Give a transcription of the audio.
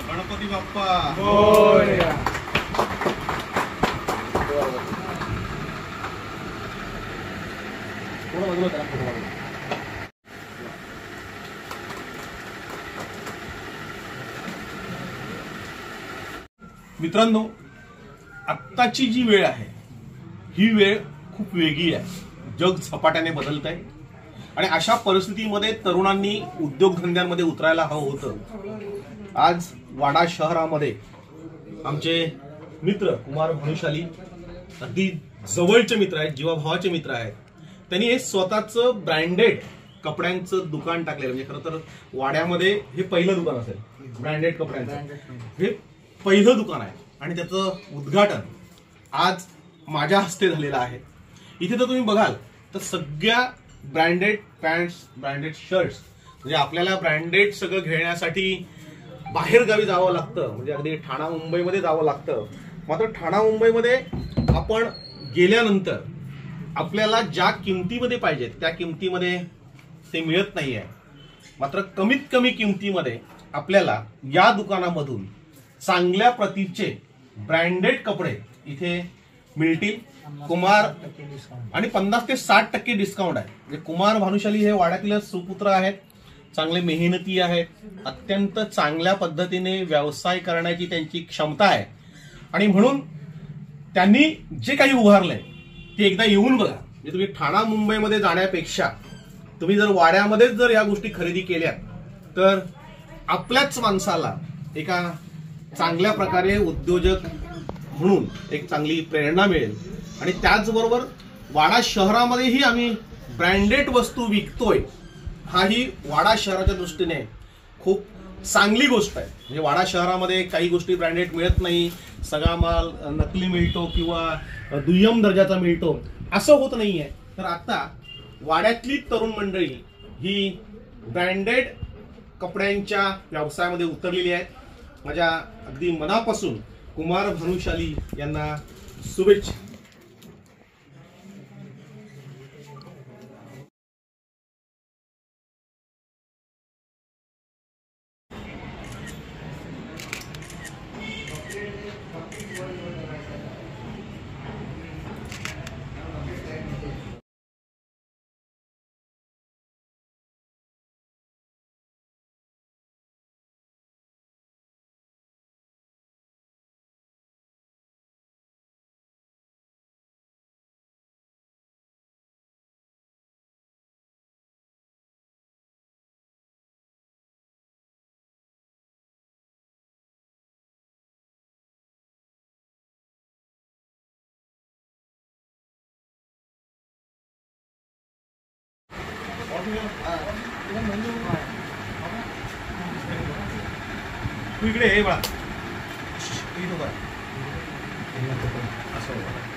गणपती बाप्पा मित्रांनो, आत्ताची जी वेळ आहे ही वेळ खूप वेगळी आहे. जग झपाट्याने बदलत आहे आणि अशा परिस्थितीमध्ये तरुणांनी उद्योगधंद्यांमध्ये उतरायला हवं होतं. आज वाडा शहरामध्ये आमचे मित्र कुमार भानुशाली अगदी जवळचे मित्र आहेत, जीवाभावाचे मित्र आहेत. त्यांनी हे स्वतःचं ब्रँडेड कपड्यांचं दुकान टाकलेलं. म्हणजे खरं तर वाड्यामध्ये हे पहिलं दुकान असेल ब्रँडेड कपड्यांचं. हे पहिलं दुकान आहे आणि त्याचं उद्घाटन आज माझ्या हस्ते झालेलं आहे. इथे तर तुम्ही बघाल तर सगळ्या ब्रँडेड पॅन्ट्स, ब्रँडेड शर्ट्स, म्हणजे आपल्याला ब्रँडेड सगळं घेण्यासाठी बाहेर गावी जावं लागतं. म्हणजे अगदी ठाणा मुंबईमध्ये जावं लागतं. मात्र ठाणा मुंबईमध्ये आपण गेल्यानंतर आपल्याला ज्या किमतीमध्ये पाहिजेत त्या किमतीमध्ये ते मिळत नाहीये. मात्र कमीत कमी किमतीमध्ये आपल्याला या दुकानामधून चांगल्या प्रतीचे ब्रँडेड कपडे इथे मिळतील. कुमार आणि 50 ते 60% डिस्काउंट आहे. म्हणजे कुमार भानुशाली हे वाड्यातील सुपुत्र आहेत, चांगले मेहनती आहेत, अत्यंत चांगल्या पद्धतीने व्यवसाय करण्याची त्यांची क्षमता आहे आणि म्हणून त्यांनी जे काही उभारलंय ते एकदा येऊन बघा. म्हणजे तुम्ही ठाणा मुंबईमध्ये जाण्यापेक्षा तुम्ही जर वाड्यामध्येच जर या गोष्टी खरेदी केल्या तर आपल्याच माणसाला एका चांगल्या प्रकारे उद्योजक म्हणून एक चांगली प्रेरणा मिळेल. आणि त्याचबरोबर वाडा शहरामध्येही आम्ही ब्रँडेड वस्तू विकतोय, हाही वाडा शहराच्या दृष्टीने खूप चांगली गोष्ट आहे. म्हणजे वाडा शहरामध्ये काही गोष्टी ब्रँडेड मिळत नाही, सगळा माल नकली मिळतो किंवा दुय्यम दर्जाचा मिळतो, असं होत नाहीये. तर आता वाड्यातली तरुण मंडळी ही ब्रँडेड कपड्यांच्या व्यवसायामध्ये उतरलेली आहेत. माझ्या अगदी मनापासून कुमार भानुशाली यांना शुभेच्छा. तू इकडे हे बघा, असं